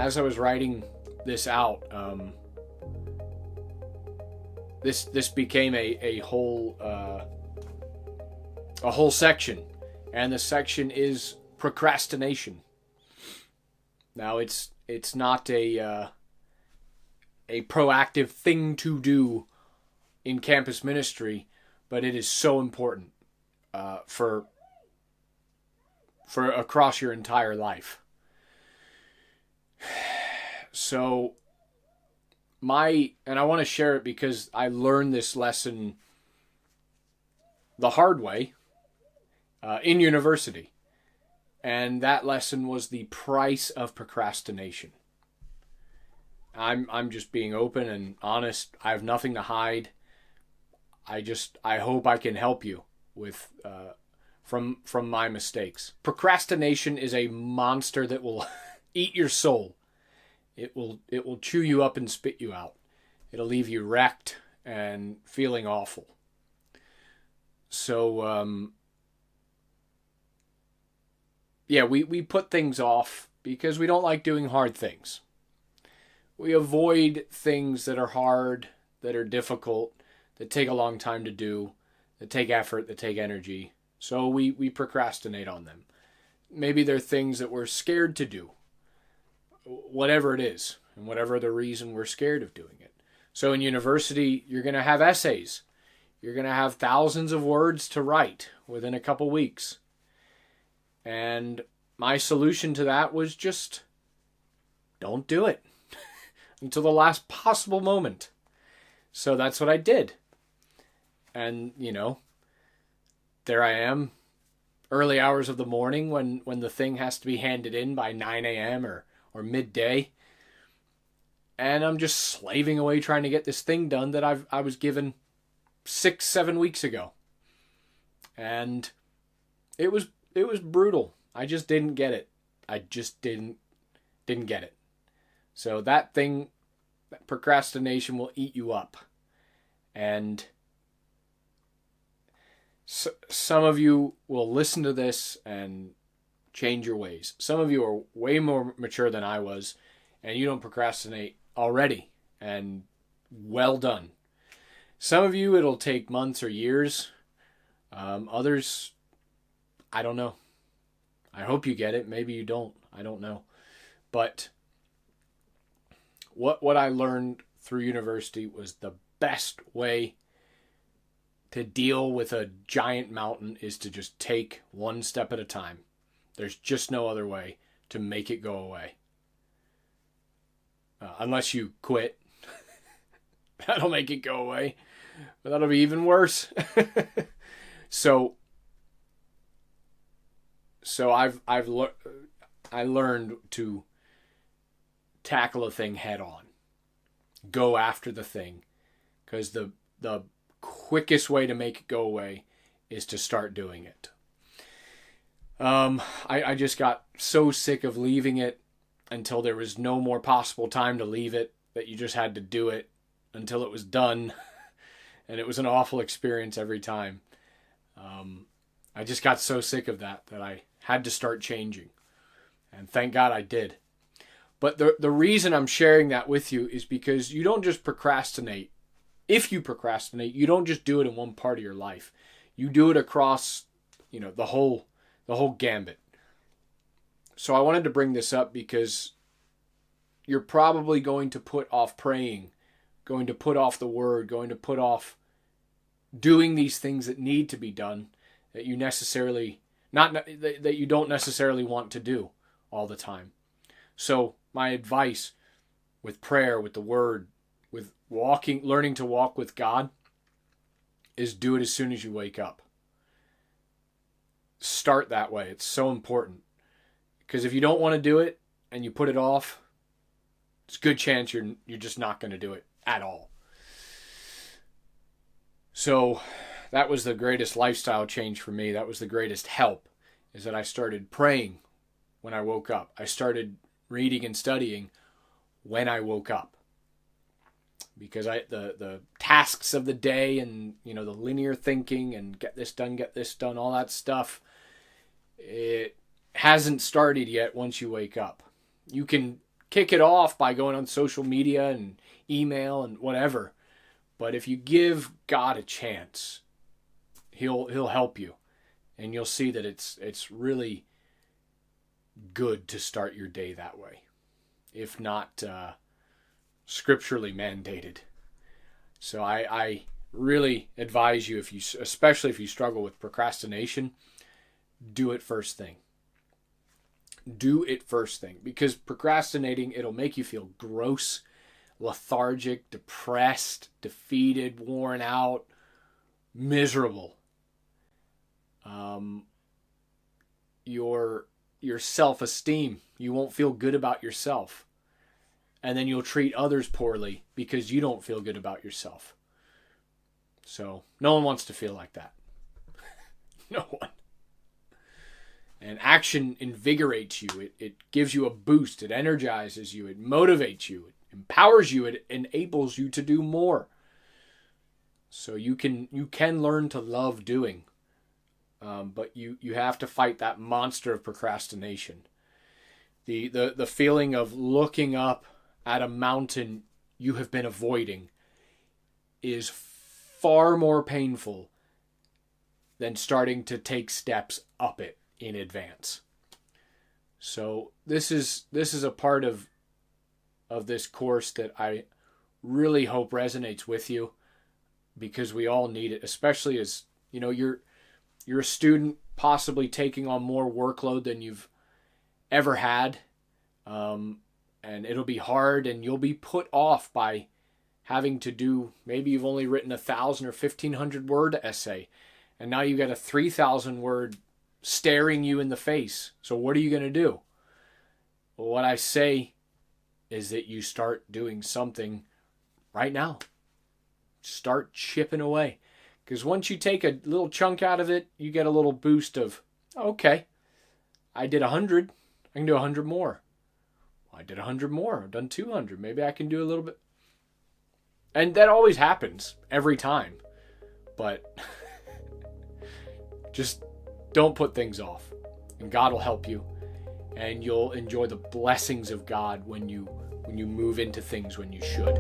as I was writing this out, this became a whole section, and the section is procrastination. Now it's not a proactive thing to do in campus ministry, but it is so important for across your entire life. So and I want to share it because I learned this lesson the hard way in university. And that lesson was the price of procrastination. I'm just being open and honest. I have nothing to hide. I hope I can help you with from my mistakes. Procrastination is a monster that will eat your soul. It will chew you up and spit you out. It'll leave you wrecked and feeling awful. So we put things off because we don't like doing hard things. We avoid things that are hard, that are difficult, that take a long time to do, that take effort, that take energy. So we procrastinate on them. Maybe they're things that we're scared to do. Whatever it is, and whatever the reason we're scared of doing it. So in university, you're going to have essays. You're going to have thousands of words to write within a couple weeks. And my solution to that was just don't do it until the last possible moment. So that's what I did. And, there I am, early hours of the morning when the thing has to be handed in by 9 a.m. or midday. And I'm just slaving away trying to get this thing done that I was given 6-7 weeks ago. And it was brutal. I just didn't get it. I just didn't get it. So that procrastination will eat you up. And some of you will listen to this and change your ways. Some of you are way more mature than I was, and you don't procrastinate already. And well done. Some of you, it'll take months or years. Others, I don't know. I hope you get it. Maybe you don't. I don't know. But what I learned through university was the best way to deal with a giant mountain is to just take one step at a time. There's just no other way to make it go away. Unless you quit. That'll make it go away. But that'll be even worse. So I learned to tackle a thing head on. Go after the thing. Because the quickest way to make it go away is to start doing it. I just got so sick of leaving it until there was no more possible time to leave it, that you just had to do it until it was done. And it was an awful experience every time. I just got so sick of that I had to start changing. And thank God I did. But the reason I'm sharing that with you is because you don't just procrastinate. If you procrastinate, you don't just do it in one part of your life. You do it across, the whole gambit. So I wanted to bring this up because you're probably going to put off praying, going to put off the word, going to put off doing these things that need to be done that you that you don't necessarily want to do all the time. So my advice with prayer, with the word, with learning to walk with God, is do it as soon as you wake up. Start that way. It's so important. Because if you don't want to do it and you put it off, it's a good chance you're just not going to do it at all. So that was the greatest lifestyle change for me. That was the greatest help, is that I started praying when I woke up. I started reading and studying when I woke up. Because the tasks of the day and, the linear thinking and get this done, all that stuff, it hasn't started yet once you wake up. You can kick it off by going on social media and email and whatever. But if you give God a chance, he'll help you. And you'll see that it's really good to start your day that way, if not scripturally mandated. So I really advise you, especially if you struggle with procrastination, do it first thing. Do it first thing, because procrastinating, it'll make you feel gross, lethargic, depressed, defeated, worn out, miserable. Your self-esteem, you won't feel good about yourself. And then you'll treat others poorly because you don't feel good about yourself. So no one wants to feel like that. No one. And action invigorates you. It gives you a boost. It energizes you. It motivates you. It empowers you. It enables you to do more. So you can learn to love doing. But you have to fight that monster of procrastination. The feeling of looking up at a mountain you have been avoiding is far more painful than starting to take steps up it in advance. So this is a part of this course that I really hope resonates with you, because we all need it, especially as you're a student possibly taking on more workload than you've ever had. And it'll be hard, and you'll be put off by having to do, maybe you've only written 1,000 or 1,500 word essay, and now you got a 3,000 word staring you in the face. So what are you going to do? Well, what I say is that you start doing something right now. Start chipping away. Because once you take a little chunk out of it, you get a little boost of, okay, I did 100. I can do 100 more. I did 100 more. I've done 200. Maybe I can do a little bit. And that always happens every time. But just don't put things off. And God will help you. And you'll enjoy the blessings of God when you move into things when you should.